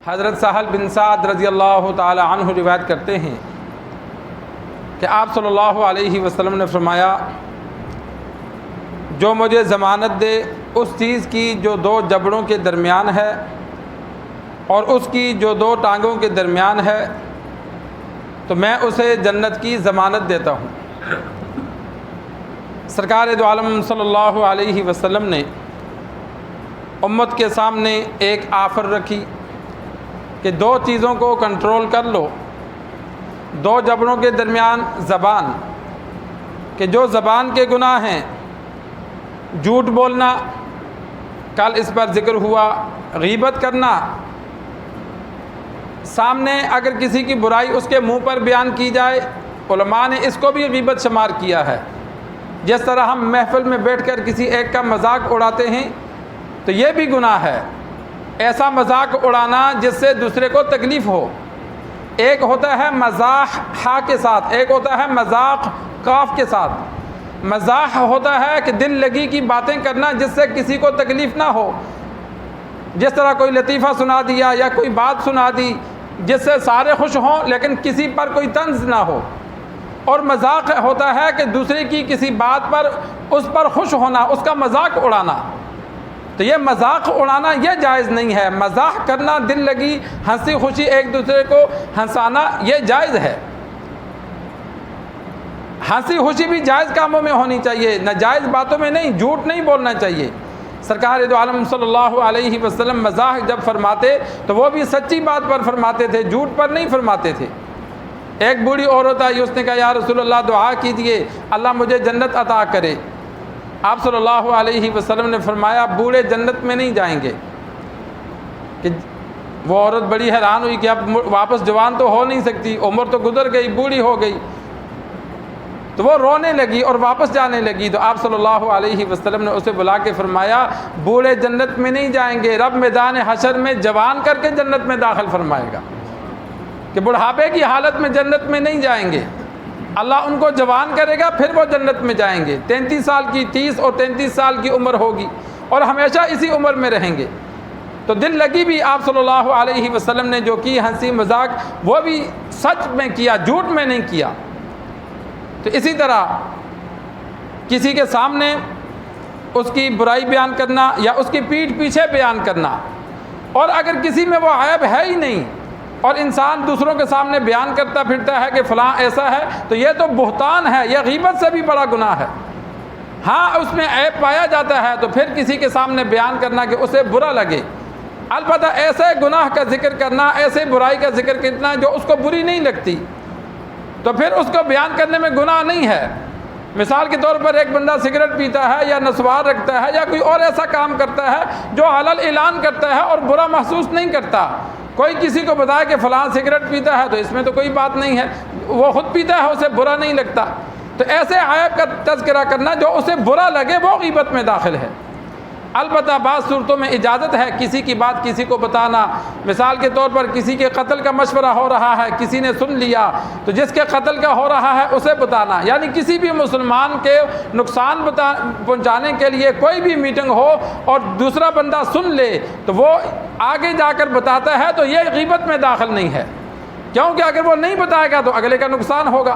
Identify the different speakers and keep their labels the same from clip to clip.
Speaker 1: حضرت سہل بن سعد رضی اللہ تعالی عنہ روایت کرتے ہیں کہ آپ صلی اللہ علیہ وسلم نے فرمایا، جو مجھے ضمانت دے اس چیز کی جو دو جبڑوں کے درمیان ہے اور اس کی جو دو ٹانگوں کے درمیان ہے، تو میں اسے جنت کی ضمانت دیتا ہوں۔ سرکار دو عالم صلی اللہ علیہ وسلم نے امت کے سامنے ایک آفر رکھی کہ دو چیزوں کو کنٹرول کر لو، دو جبڑوں کے درمیان زبان، کہ جو زبان کے گناہ ہیں، جھوٹ بولنا، کل اس پر ذکر ہوا، غیبت کرنا، سامنے اگر کسی کی برائی اس کے منہ پر بیان کی جائے، علماء نے اس کو بھی غیبت شمار کیا ہے۔ جس طرح ہم محفل میں بیٹھ کر کسی ایک کا مذاق اڑاتے ہیں تو یہ بھی گناہ ہے، ایسا مذاق اڑانا جس سے دوسرے کو تکلیف ہو۔ ایک ہوتا ہے مزاح ہا کے ساتھ، ایک ہوتا ہے مذاق قاف کے ساتھ۔ مزاح ہوتا ہے کہ دل لگی کی باتیں کرنا جس سے کسی کو تکلیف نہ ہو، جس طرح کوئی لطیفہ سنا دیا یا کوئی بات سنا دی جس سے سارے خوش ہوں لیکن کسی پر کوئی طنز نہ ہو۔ اور مذاق ہوتا ہے کہ دوسرے کی کسی بات پر اس پر خوش ہونا، اس کا مذاق اڑانا۔ تو یہ مذاق اڑانا یہ جائز نہیں ہے۔ مزاح کرنا، دل لگی ہنسی خوشی ایک دوسرے کو ہنسانا، یہ جائز ہے۔ ہنسی خوشی بھی جائز کاموں میں ہونی چاہیے، ناجائز باتوں میں نہیں، جھوٹ نہیں بولنا چاہیے۔ سرکار دو عالم صلی اللہ علیہ وسلم مزاح جب فرماتے تو وہ بھی سچی بات پر فرماتے تھے، جھوٹ پر نہیں فرماتے تھے۔ ایک بوڑھی عورت آئی، اس نے کہا یا رسول اللہ دعا کیجئے اللہ مجھے جنت عطا کرے۔ آپ صلی اللہ علیہ وسلم نے فرمایا بوڑھے جنت میں نہیں جائیں گے۔ کہ وہ عورت بڑی حیران ہوئی کہ اب واپس جوان تو ہو نہیں سکتی، عمر تو گزر گئی، بوڑھی ہو گئی۔ تو وہ رونے لگی اور واپس جانے لگی، تو آپ صلی اللہ علیہ وسلم نے اسے بلا کے فرمایا بوڑھے جنت میں نہیں جائیں گے، رب میدان حشر میں جوان کر کے جنت میں داخل فرمائے گا۔ کہ بڑھاپے کی حالت میں جنت میں نہیں جائیں گے، اللہ ان کو جوان کرے گا پھر وہ جنت میں جائیں گے۔ 33 سال کی، 30 اور 33 سال کی عمر ہوگی اور ہمیشہ اسی عمر میں رہیں گے۔ تو دل لگی بھی آپ صلی اللہ علیہ وسلم نے جو کی، ہنسی مذاق، وہ بھی سچ میں کیا، جھوٹ میں نہیں کیا۔ تو اسی طرح کسی کے سامنے اس کی برائی بیان کرنا یا اس کی پیٹھ پیچھے بیان کرنا، اور اگر کسی میں وہ عیب ہے ہی نہیں اور انسان دوسروں کے سامنے بیان کرتا پھرتا ہے کہ فلاں ایسا ہے، تو یہ تو بہتان ہے، یہ غیبت سے بھی بڑا گناہ ہے۔ ہاں اس میں عیب پایا جاتا ہے تو پھر کسی کے سامنے بیان کرنا کہ اسے برا لگے۔ البتہ ایسے گناہ کا ذکر کرنا، ایسے برائی کا ذکر کرنا جو اس کو بری نہیں لگتی، تو پھر اس کو بیان کرنے میں گناہ نہیں ہے۔ مثال کے طور پر ایک بندہ سگریٹ پیتا ہے یا نسوار رکھتا ہے یا کوئی اور ایسا کام کرتا ہے جو حلال اعلان کرتا ہے اور برا محسوس نہیں کرتا، کوئی کسی کو بتائے کہ فلاں سگریٹ پیتا ہے تو اس میں تو کوئی بات نہیں ہے، وہ خود پیتا ہے اسے برا نہیں لگتا، تو ایسے عیب کا تذکرہ کرنا جو اسے برا لگے وہ غیبت میں داخل ہے۔ البتہ بعض صورتوں میں اجازت ہے کسی کی بات کسی کو بتانا۔ مثال کے طور پر کسی کے قتل کا مشورہ ہو رہا ہے، کسی نے سن لیا تو جس کے قتل کا ہو رہا ہے اسے بتانا، یعنی کسی بھی مسلمان کے نقصان پہنچانے کے لیے کوئی بھی میٹنگ ہو اور دوسرا بندہ سن لے تو وہ آگے جا کر بتاتا ہے تو یہ غیبت میں داخل نہیں ہے، کیونکہ اگر وہ نہیں بتائے گا تو اگلے کا نقصان ہوگا۔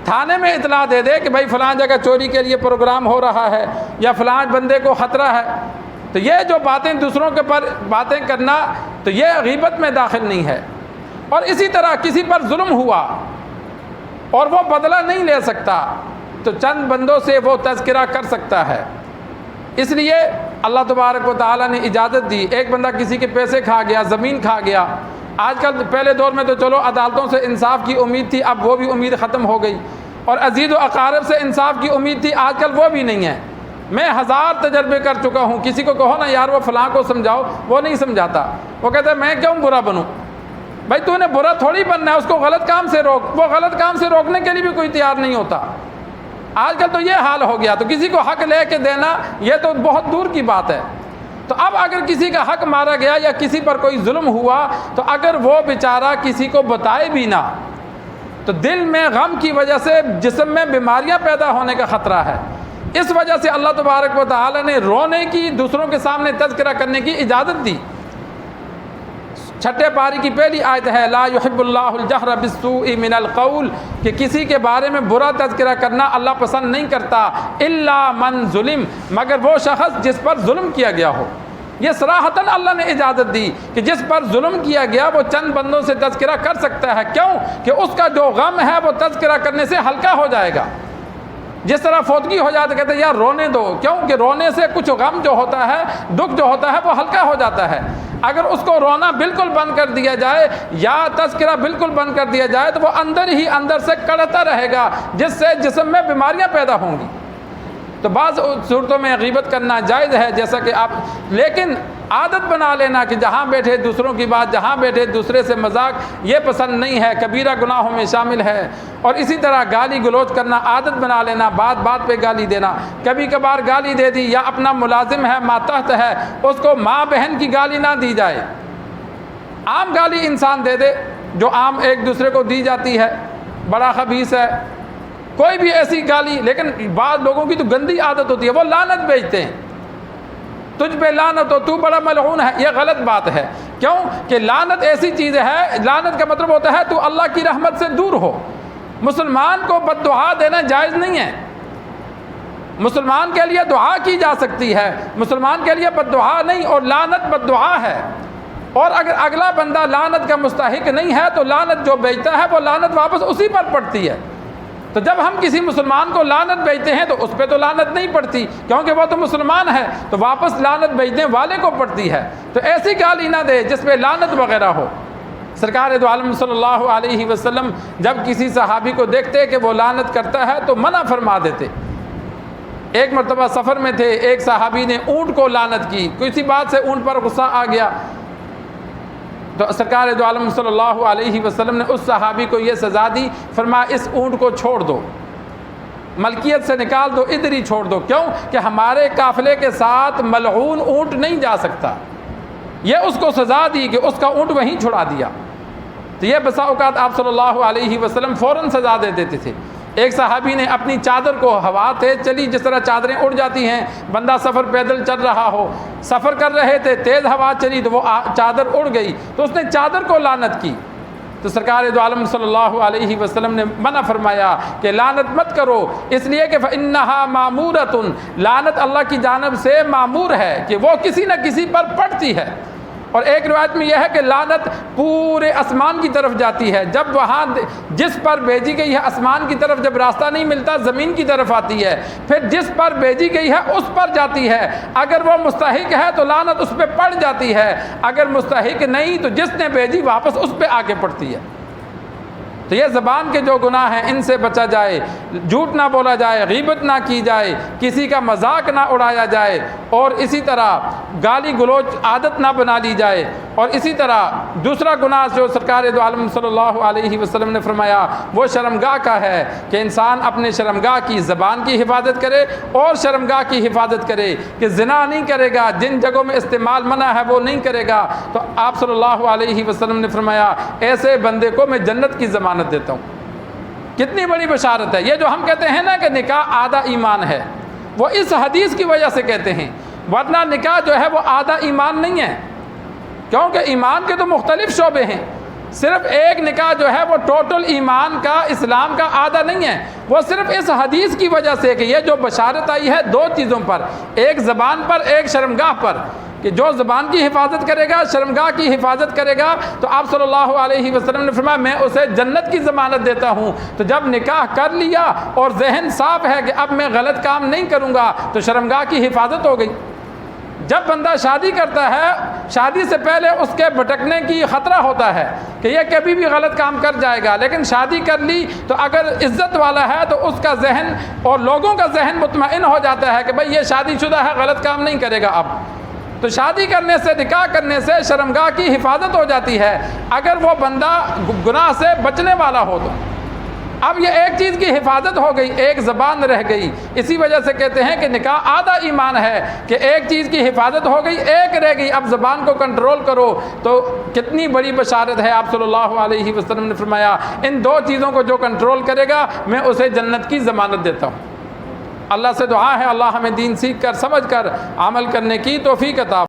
Speaker 1: تھانے میں اطلاع دے دے کہ بھائی فلاں جگہ چوری کے لیے پروگرام ہو رہا ہے یا فلاں بندے کو خطرہ ہے، تو یہ جو باتیں دوسروں کے پر باتیں کرنا تو یہ غیبت میں داخل نہیں ہے۔ اور اسی طرح کسی پر ظلم ہوا اور وہ بدلہ نہیں لے سکتا تو چند بندوں سے وہ تذکرہ کر سکتا ہے۔ اس لیے اللہ تبارک و تعالیٰ نے اجازت دی۔ ایک بندہ کسی کے پیسے کھا گیا، زمین کھا گیا، آج کل پہلے دور میں تو چلو عدالتوں سے انصاف کی امید تھی، اب وہ بھی امید ختم ہو گئی، اور عزیز و اقارب سے انصاف کی امید تھی، آج کل وہ بھی نہیں ہے۔ میں 1000 تجربے کر چکا ہوں، کسی کو کہو نا یار وہ فلاں کو سمجھاؤ، وہ نہیں سمجھاتا، وہ کہتا ہے میں کیوں برا بنوں؟ بھائی تو نے برا تھوڑی بننا ہے، اس کو غلط کام سے روک۔ وہ غلط کام سے روکنے کے لیے بھی کوئی تیار نہیں ہوتا۔ آج کل تو یہ حال ہو گیا، تو کسی کو حق لے کے دینا یہ تو بہت دور کی بات ہے۔ تو اب اگر کسی کا حق مارا گیا یا کسی پر کوئی ظلم ہوا تو اگر وہ بیچارہ کسی کو بتائے بھی نہ تو دل میں غم کی وجہ سے جسم میں بیماریاں پیدا ہونے کا خطرہ ہے۔ اس وجہ سے اللہ تبارک و تعالی نے رونے کی، دوسروں کے سامنے تذکرہ کرنے کی اجازت دی۔ چھٹے پاری کی پہلی آیت ہے لا یحب اللہ الجہر بالسوء من القول، کہ کسی کے بارے میں برا تذکرہ کرنا اللہ پسند نہیں کرتا، الا من ظلم، مگر وہ شخص جس پر ظلم کیا گیا ہو۔ یہ صراحتاً اللہ نے اجازت دی کہ جس پر ظلم کیا گیا وہ چند بندوں سے تذکرہ کر سکتا ہے، کیوں کہ اس کا جو غم ہے وہ تذکرہ کرنے سے ہلکا ہو جائے گا۔ جس طرح فوتگی ہو جاتا ہے کہتے ہیں یار رونے دو، کیوں کہ رونے سے کچھ غم جو ہوتا ہے، دکھ جو ہوتا ہے وہ ہلکا ہو جاتا ہے۔ اگر اس کو رونا بالکل بند کر دیا جائے یا تذکرہ بالکل بند کر دیا جائے تو وہ اندر ہی اندر سے کڑھتا رہے گا، جس سے جسم میں بیماریاں پیدا ہوں گی۔ تو بعض صورتوں میں غیبت کرنا جائز ہے، جیسا کہ آپ، لیکن عادت بنا لینا کہ جہاں بیٹھے دوسروں کی بات، جہاں بیٹھے دوسرے سے مذاق، یہ پسند نہیں ہے، کبیرہ گناہوں میں شامل ہے۔ اور اسی طرح گالی گلوچ کرنا عادت بنا لینا، بات بات پہ گالی دینا، کبھی کبھار گالی دے دی، یا اپنا ملازم ہے، ماتحت ہے، اس کو ماں بہن کی گالی نہ دی جائے۔ عام گالی انسان دے دے جو عام ایک دوسرے کو دی جاتی ہے، بڑا خبیث ہے، کوئی بھی ایسی گالی۔ لیکن بعض لوگوں کی تو گندی عادت ہوتی ہے، وہ لعنت بھیجتے ہیں، تجھ پہ لعنت ہو، تو بڑا ملعون ہے۔ یہ غلط بات ہے، کیوں کہ لعنت ایسی چیز ہے، لعنت کا مطلب ہوتا ہے تو اللہ کی رحمت سے دور ہو۔ مسلمان کو بد دعا دینا جائز نہیں ہے۔ مسلمان کے لیے دعا کی جا سکتی ہے، مسلمان کے لیے بد دعا نہیں، اور لعنت بد دعا ہے۔ اور اگر اگلا بندہ لعنت کا مستحق نہیں ہے تو لعنت جو بھیجتا ہے وہ لعنت واپس اسی پر پڑتی ہے۔ تو جب ہم کسی مسلمان کو لعنت بھیجتے ہیں تو اس پہ تو لعنت نہیں پڑتی، کیونکہ وہ تو مسلمان ہے، تو واپس لعنت بھیجنے والے کو پڑتی ہے۔ تو ایسی گالی نہ دے جس پہ لعنت وغیرہ ہو۔ سرکار دو عالم صلی اللہ علیہ وسلم جب کسی صحابی کو دیکھتے کہ وہ لعنت کرتا ہے تو منع فرما دیتے۔ ایک مرتبہ سفر میں تھے، ایک صحابی نے اونٹ کو لعنت کی، کسی بات سے اونٹ پر غصہ آ گیا، تو سرکار دو عالم صلی اللہ علیہ وسلم نے اس صحابی کو یہ سزا دی، فرمایا اس اونٹ کو چھوڑ دو، ملکیت سے نکال دو، ادھر ہی چھوڑ دو، کیوں کہ ہمارے قافلے کے ساتھ ملعون اونٹ نہیں جا سکتا۔ یہ اس کو سزا دی کہ اس کا اونٹ وہیں چھڑا دیا۔ تو یہ بسا اوقات آپ صلی اللہ علیہ وسلم فوراً سزا دے دیتے تھے۔ ایک صحابی نے اپنی چادر کو، ہوا تیز چلی، جس طرح چادریں اڑ جاتی ہیں، بندہ سفر پیدل چل رہا ہو، سفر کر رہے تھے، تیز ہوا چلی تو وہ چادر اڑ گئی، تو اس نے چادر کو لعنت کی۔ تو سرکار دو عالم صلی اللہ علیہ وسلم نے منع فرمایا کہ لعنت مت کرو، اس لیے کہ فَإِنَّهَا مَأْمُورَةٌ، لعنت اللہ کی جانب سے معمور ہے کہ وہ کسی نہ کسی پر پڑتی ہے۔ اور ایک روایت میں یہ ہے کہ لعنت پورے آسمان کی طرف جاتی ہے، جب وہاں جس پر بھیجی گئی ہے آسمان کی طرف جب راستہ نہیں ملتا زمین کی طرف آتی ہے، پھر جس پر بھیجی گئی ہے اس پر جاتی ہے، اگر وہ مستحق ہے تو لعنت اس پہ پڑ جاتی ہے، اگر مستحق نہیں تو جس نے بھیجی واپس اس پہ آ کے پڑتی ہے۔ تو یہ زبان کے جو گناہ ہیں ان سے بچا جائے، جھوٹ نہ بولا جائے، غیبت نہ کی جائے، کسی کا مذاق نہ اڑایا جائے، اور اسی طرح گالی گلوچ عادت نہ بنا لی جائے۔ اور اسی طرح دوسرا گناہ جو سرکار دو عالم صلی اللہ علیہ وسلم نے فرمایا وہ شرمگاہ کا ہے، کہ انسان اپنے شرمگاہ کی زبان کی حفاظت کرے اور شرمگاہ کی حفاظت کرے، کہ زنا نہیں کرے گا، جن جگہوں میں استعمال منع ہے وہ نہیں کرے گا۔ تو آپ صلی اللہ علیہ وسلم نے فرمایا ایسے بندے کو میں جنت کی ضمانت دیتا ہوں۔ کتنی بڑی بشارت ہے! یہ جو ہم کہتے ہیں نا کہ نکاح آدھا ایمان ہے، وہ اس حدیث کی وجہ سے کہتے ہیں، ورنہ نکاح جو ہے وہ آدھا ایمان نہیں ہے، کیونکہ ایمان کے تو مختلف شعبے ہیں۔ صرف ایک نکاح جو ہے وہ ٹوٹل ایمان کا، اسلام کا آدھا نہیں ہے، وہ صرف اس حدیث کی وجہ سے کہ یہ جو بشارت آئی ہے دو چیزوں پر، ایک زبان پر، ایک شرمگاہ پر، کہ جو زبان کی حفاظت کرے گا، شرمگاہ کی حفاظت کرے گا، تو آپ صلی اللہ علیہ وسلم نے فرمایا میں اسے جنت کی ضمانت دیتا ہوں۔ تو جب نکاح کر لیا اور ذہن صاف ہے کہ اب میں غلط کام نہیں کروں گا تو شرمگاہ کی حفاظت ہو گئی۔ جب بندہ شادی کرتا ہے، شادی سے پہلے اس کے بھٹکنے کی خطرہ ہوتا ہے کہ یہ کبھی بھی غلط کام کر جائے گا، لیکن شادی کر لی تو اگر عزت والا ہے تو اس کا ذہن اور لوگوں کا ذہن مطمئن ہو جاتا ہے کہ بھئی یہ شادی شدہ ہے، غلط کام نہیں کرے گا اب۔ تو شادی کرنے سے، نکاح کرنے سے شرمگاہ کی حفاظت ہو جاتی ہے اگر وہ بندہ گناہ سے بچنے والا ہو تو۔ اب یہ ایک چیز کی حفاظت ہو گئی، ایک زبان رہ گئی، اسی وجہ سے کہتے ہیں کہ نکاح آدھا ایمان ہے، کہ ایک چیز کی حفاظت ہو گئی، ایک رہ گئی، اب زبان کو کنٹرول کرو۔ تو کتنی بڑی بشارت ہے! آپ صلی اللہ علیہ وسلم نے فرمایا ان دو چیزوں کو جو کنٹرول کرے گا میں اسے جنت کی ضمانت دیتا ہوں۔ اللہ سے دعا ہے اللہ ہمیں دین سیکھ کر، سمجھ کر عمل کرنے کی توفیق عطا